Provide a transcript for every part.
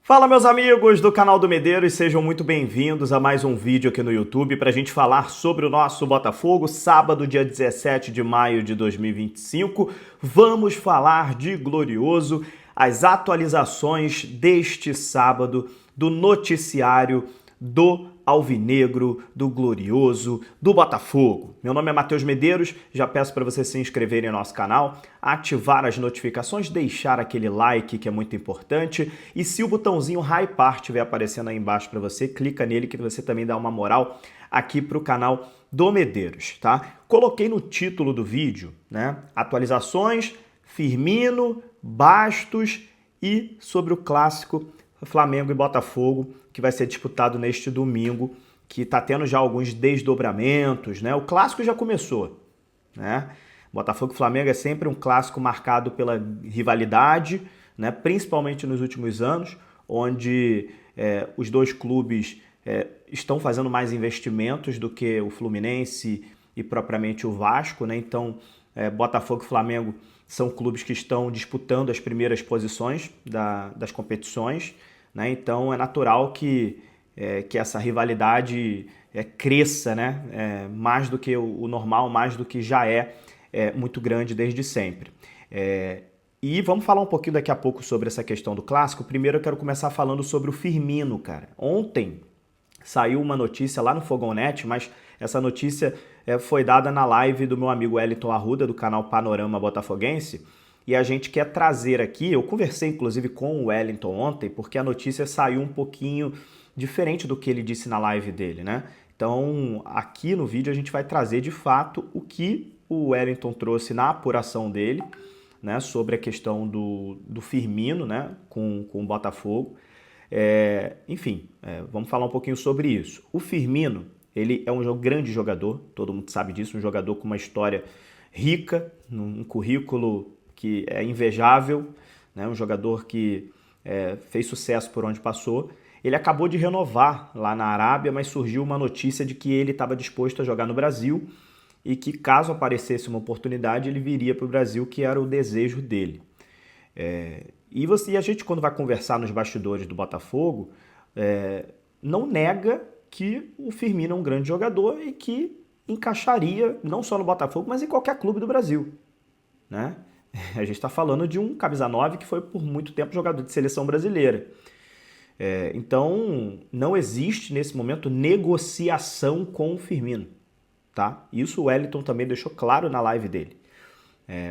Fala, meus amigos do canal do Medeiros, sejam muito bem-vindos a mais um vídeo aqui no YouTube para a gente falar sobre o nosso Botafogo, sábado, dia 17 de maio de 2025. Vamos falar de Glorioso, as atualizações deste sábado do noticiário do Alvinegro, do Glorioso, do Botafogo. Meu nome é Matheus Medeiros, já peço para vocês se inscreverem no nosso canal, ativar as notificações, deixar aquele like que é muito importante e se o botãozinho Hypar estiver aparecendo aí embaixo para você, clica nele que você também dá uma moral aqui para o canal do Medeiros, tá? Coloquei no título do vídeo, né? Atualizações, Firmino, Bastos e sobre o clássico Flamengo e Botafogo, que vai ser disputado neste domingo, que está tendo já alguns desdobramentos, né? O clássico já começou, né? Botafogo e Flamengo é sempre um clássico marcado pela rivalidade, né? Principalmente nos últimos anos, onde os dois clubes estão fazendo mais investimentos do que o Fluminense e propriamente o Vasco, né? Então, Botafogo e Flamengo são clubes que estão disputando as primeiras posições das competições, né? Então é natural que essa rivalidade cresça, né? Mais do que o normal, mais do que já é muito grande desde sempre. E vamos falar um pouquinho daqui a pouco sobre essa questão do clássico. Primeiro eu quero começar falando sobre o Firmino, cara. Ontem saiu uma notícia lá no Fogonet, mas essa notícia foi dada na live do meu amigo Wellington Arruda, do canal Panorama Botafoguense, e a gente quer trazer aqui, eu conversei inclusive com o Wellington ontem, porque a notícia saiu um pouquinho diferente do que ele disse na live dele, né? Então, aqui no vídeo a gente vai trazer de fato o que o Wellington trouxe na apuração dele, né, sobre a questão do Firmino, né, com o Botafogo. Enfim, vamos falar um pouquinho sobre isso. O Firmino, ele é um grande jogador, todo mundo sabe disso, um jogador com uma história rica, um currículo que é invejável, né? Um jogador que fez sucesso por onde passou. Ele acabou de renovar lá na Arábia, mas surgiu uma notícia de que ele estava disposto a jogar no Brasil e que caso aparecesse uma oportunidade, ele viria para o Brasil, que era o desejo dele. E a gente, quando vai conversar nos bastidores do Botafogo, não nega que o Firmino é um grande jogador e que encaixaria não só no Botafogo, mas em qualquer clube do Brasil, né? A gente está falando de um camisa 9 que foi por muito tempo jogador de seleção brasileira. Então, não existe nesse momento negociação com o Firmino, tá? Isso o Wellington também deixou claro na live dele.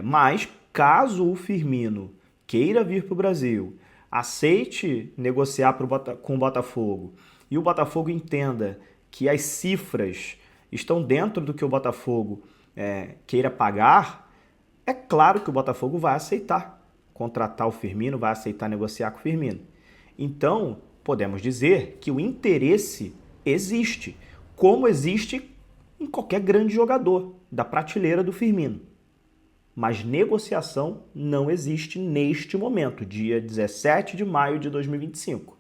Mas, caso o Firmino queira vir para o Brasil, aceite negociar com o Botafogo e o Botafogo entenda que as cifras estão dentro do que o Botafogo queira pagar, é claro que o Botafogo vai aceitar contratar o Firmino, vai aceitar negociar com o Firmino. Então, podemos dizer que o interesse existe, como existe em qualquer grande jogador da prateleira do Firmino. Mas negociação não existe neste momento, dia 17 de maio de 2025.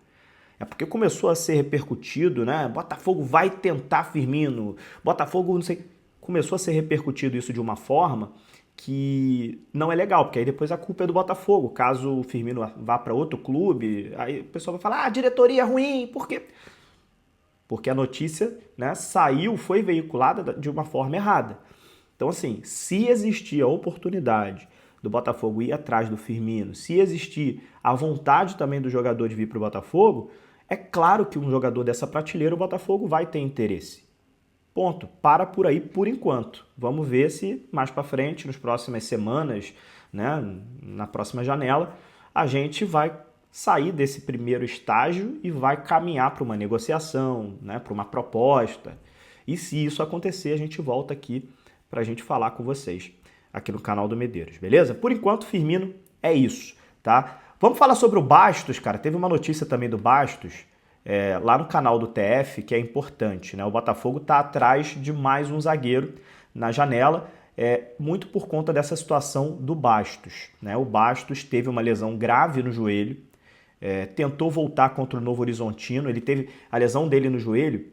É porque começou a ser repercutido, né? Botafogo vai tentar Firmino, Botafogo não sei... Começou a ser repercutido isso de uma forma que não é legal, porque aí depois a culpa é do Botafogo. Caso o Firmino vá para outro clube, aí o pessoal vai falar, a diretoria é ruim, por quê? Porque a notícia, né, foi veiculada de uma forma errada. Então, assim, se existir a oportunidade do Botafogo ir atrás do Firmino, se existir a vontade também do jogador de vir para o Botafogo, é claro que um jogador dessa prateleira o Botafogo vai ter interesse. Ponto. Para por aí por enquanto. Vamos ver se mais para frente, nas próximas semanas, né, na próxima janela, a gente vai sair desse primeiro estágio e vai caminhar para uma negociação, né, para uma proposta. E se isso acontecer, a gente volta aqui para a gente falar com vocês aqui no canal do Medeiros, beleza? Por enquanto, Firmino é isso, tá? Vamos falar sobre o Bastos, cara. Teve uma notícia também do Bastos lá no canal do TF, que é importante, né? O Botafogo está atrás de mais um zagueiro na janela, muito por conta dessa situação do Bastos, né? O Bastos teve uma lesão grave no joelho, tentou voltar contra o Novo Horizontino, ele teve a lesão dele no joelho.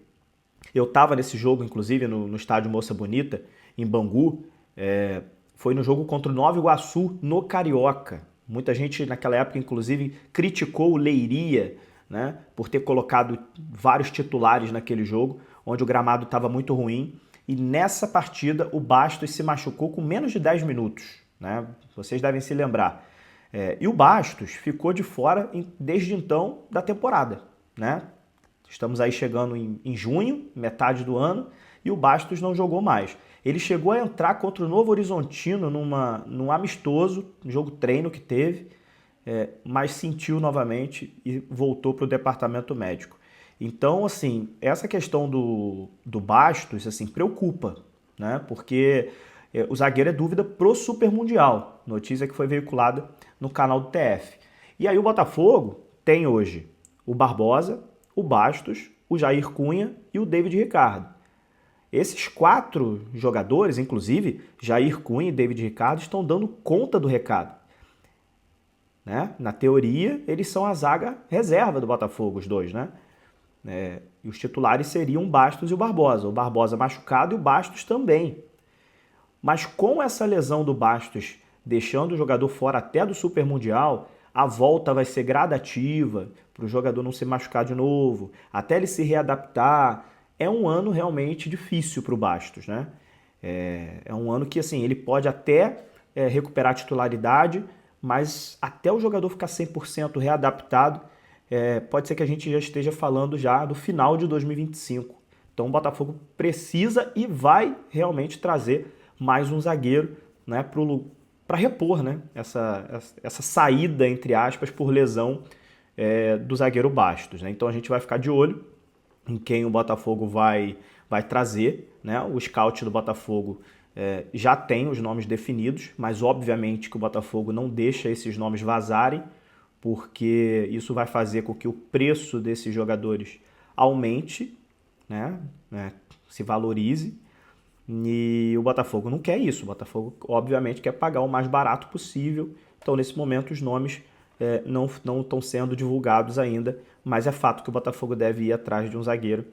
Eu estava nesse jogo, inclusive, no estádio Moça Bonita, em Bangu. Foi no jogo contra o Nova Iguaçu, no Carioca. Muita gente naquela época, inclusive, criticou o Leiria né, por ter colocado vários titulares naquele jogo, onde o gramado estava muito ruim. E nessa partida o Bastos se machucou com menos de 10 minutos, né? Vocês devem se lembrar. E o Bastos ficou de fora desde então da temporada, né? Estamos aí chegando em junho, metade do ano, e o Bastos não jogou mais. Ele chegou a entrar contra o Novo Horizontino num amistoso, um jogo treino que teve, mas sentiu novamente e voltou para o departamento médico. Então, assim, essa questão do Bastos, assim, preocupa, né? Porque o zagueiro é dúvida pro Super Mundial, notícia que foi veiculada no canal do TF. E aí o Botafogo tem hoje o Barbosa, o Bastos, o Jair Cunha e o David Ricardo. Esses 4 jogadores, inclusive Jair Cunha e David Ricardo, estão dando conta do recado, né? Na teoria, eles são a zaga reserva do Botafogo, os dois, né? E os titulares seriam o Bastos e o Barbosa machucado e o Bastos também. Mas com essa lesão do Bastos, deixando o jogador fora até do Super Mundial, a volta vai ser gradativa, para o jogador não se machucar de novo, até ele se readaptar. É um ano realmente difícil para o Bastos, né? É um ano que, assim, ele pode até recuperar a titularidade, mas até o jogador ficar 100% readaptado, pode ser que a gente já esteja falando já do final de 2025. Então o Botafogo precisa e vai realmente trazer mais um zagueiro, né, para repor, né, essa saída, entre aspas, por lesão do zagueiro Bastos, né? Então a gente vai ficar de olho em quem o Botafogo vai trazer, né? O scout do Botafogo já tem os nomes definidos, mas obviamente que o Botafogo não deixa esses nomes vazarem, porque isso vai fazer com que o preço desses jogadores aumente, né? Se valorize, e o Botafogo não quer isso. O Botafogo, obviamente, quer pagar o mais barato possível. Então, nesse momento, os nomes não estão sendo divulgados ainda, mas é fato que o Botafogo deve ir atrás de um zagueiro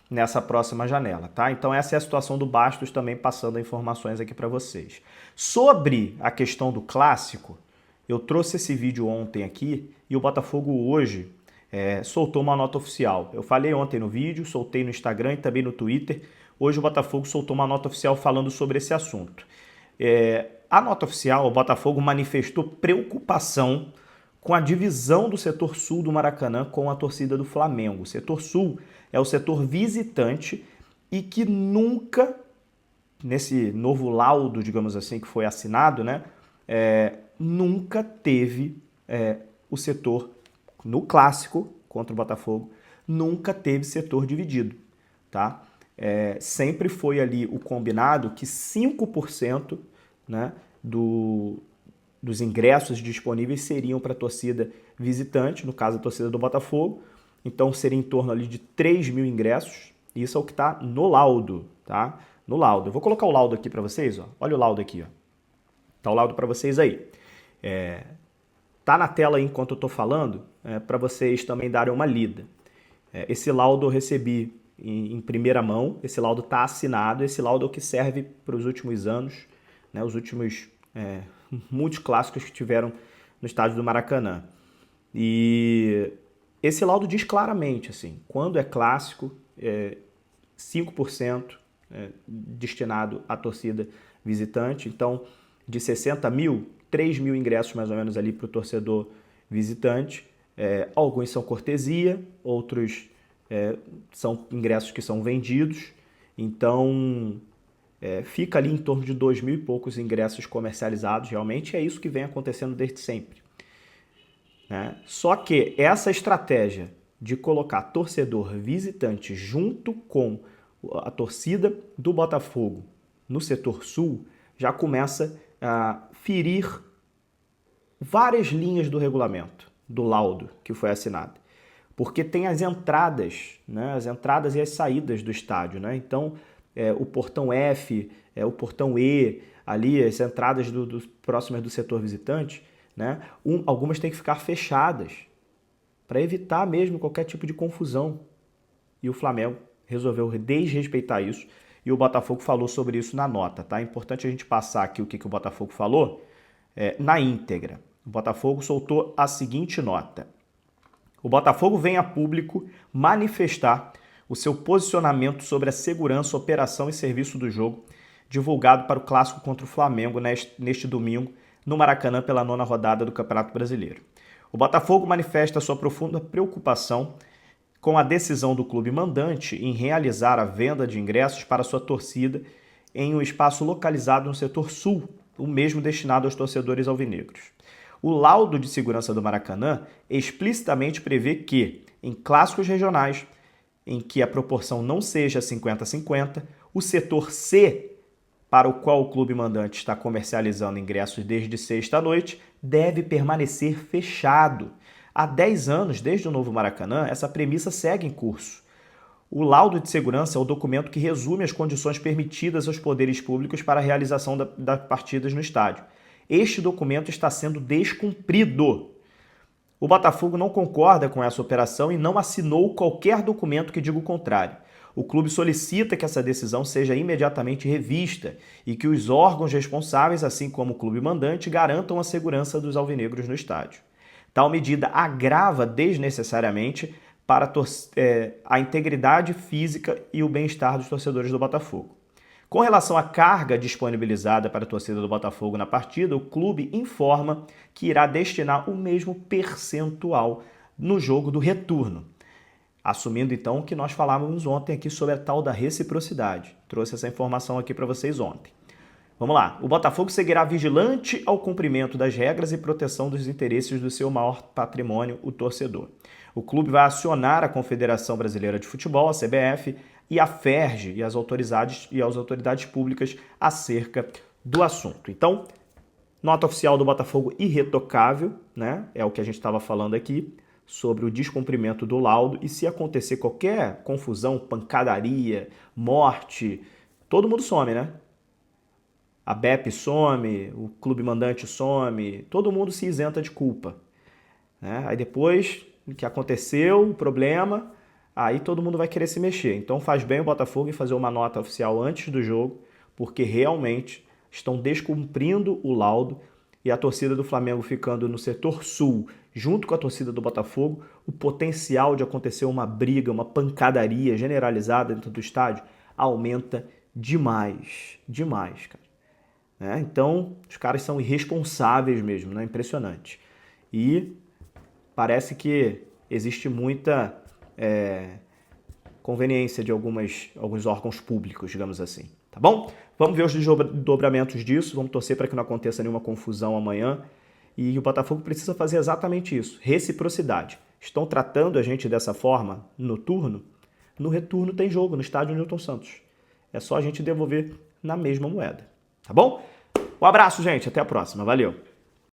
nessa próxima janela, tá? Então, essa é a situação do Bastos, também passando informações aqui para vocês. Sobre a questão do clássico, eu trouxe esse vídeo ontem aqui e o Botafogo hoje soltou uma nota oficial. Eu falei ontem no vídeo, soltei no Instagram e também no Twitter. Hoje o Botafogo soltou uma nota oficial falando sobre esse assunto. A nota oficial, o Botafogo manifestou preocupação com a divisão do setor sul do Maracanã com a torcida do Flamengo. O setor sul é o setor visitante e que nunca, nesse novo laudo, digamos assim, que foi assinado, né, nunca teve o setor, no clássico contra o Botafogo, nunca teve setor dividido, tá? Sempre foi ali o combinado que 5%, né, dos ingressos disponíveis seriam para a torcida visitante, no caso a torcida do Botafogo. Então seria em torno ali de 3 mil ingressos. Isso é o que está no laudo, tá? No laudo. Eu vou colocar o laudo aqui para vocês, ó. Olha o laudo aqui, ó. Tá o laudo para vocês aí. Tá na tela aí enquanto eu tô falando, para vocês também darem uma lida. Esse laudo eu recebi em primeira mão, esse laudo está assinado, esse laudo é o que serve para os últimos anos, né, os últimos muitos clássicos que tiveram no estádio do Maracanã. E esse laudo diz claramente, assim, quando é clássico, 5% destinado à torcida visitante. Então, de 60 mil, 3 mil ingressos mais ou menos ali para o torcedor visitante. Alguns são cortesia, outros são ingressos que são vendidos. Então, fica ali em torno de 2 mil e poucos ingressos comercializados. Realmente é isso que vem acontecendo desde sempre, né? Só que essa estratégia de colocar torcedor visitante junto com a torcida do Botafogo no setor sul já começa a ferir várias linhas do regulamento, do laudo que foi assinado. Porque tem as entradas, né? As entradas e as saídas do estádio, né? Então, o portão F, o portão E, ali, as entradas próximas do setor visitante, né? Algumas têm que ficar fechadas para evitar mesmo qualquer tipo de confusão. E o Flamengo resolveu desrespeitar isso e o Botafogo falou sobre isso na nota, tá? É importante a gente passar aqui o que o Botafogo falou na íntegra. O Botafogo soltou a seguinte nota. O Botafogo vem a público manifestar o seu posicionamento sobre a segurança, operação e serviço do jogo, divulgado para o clássico contra o Flamengo neste domingo, no Maracanã, pela 9ª rodada do Campeonato Brasileiro. O Botafogo manifesta sua profunda preocupação com a decisão do clube mandante em realizar a venda de ingressos para sua torcida em um espaço localizado no setor sul, o mesmo destinado aos torcedores alvinegros. O laudo de segurança do Maracanã explicitamente prevê que, em clássicos regionais, em que a proporção não seja 50-50, o setor C, para o qual o clube mandante está comercializando ingressos desde sexta à noite, deve permanecer fechado. Há 10 anos, desde o novo Maracanã, essa premissa segue em curso. O laudo de segurança é o documento que resume as condições permitidas aos poderes públicos para a realização das partidas no estádio. Este documento está sendo descumprido. O Botafogo não concorda com essa operação e não assinou qualquer documento que diga o contrário. O clube solicita que essa decisão seja imediatamente revista e que os órgãos responsáveis, assim como o clube mandante, garantam a segurança dos alvinegros no estádio. Tal medida agrava desnecessariamente para a integridade física e o bem-estar dos torcedores do Botafogo. Com relação à carga disponibilizada para a torcida do Botafogo na partida, o clube informa que irá destinar o mesmo percentual no jogo do retorno. Assumindo então que nós falávamos ontem aqui sobre a tal da reciprocidade. Trouxe essa informação aqui para vocês ontem. Vamos lá. O Botafogo seguirá vigilante ao cumprimento das regras e proteção dos interesses do seu maior patrimônio, o torcedor. O clube vai acionar a Confederação Brasileira de Futebol, a CBF, e a FERJ e as autoridades públicas acerca do assunto. Então, nota oficial do Botafogo irretocável, né? É o que a gente estava falando aqui, sobre o descumprimento do laudo, e se acontecer qualquer confusão, pancadaria, morte, todo mundo some, né? A BEP some, o clube mandante some, todo mundo se isenta de culpa, né? Aí depois que aconteceu o problema, aí todo mundo vai querer se mexer. Então faz bem o Botafogo em fazer uma nota oficial antes do jogo, porque realmente estão descumprindo o laudo, e a torcida do Flamengo ficando no setor sul, junto com a torcida do Botafogo, o potencial de acontecer uma briga, uma pancadaria generalizada dentro do estádio aumenta demais, demais, cara. Então, os caras são irresponsáveis mesmo, né? Impressionante. E parece que existe muita conveniência de alguns órgãos públicos, digamos assim. Tá bom? Vamos ver os desdobramentos disso, vamos torcer para que não aconteça nenhuma confusão amanhã. E o Botafogo precisa fazer exatamente isso, reciprocidade. Estão tratando a gente dessa forma no turno? No retorno tem jogo, no estádio Newton Santos. É só a gente devolver na mesma moeda. Tá bom? Um abraço, gente. Até a próxima. Valeu!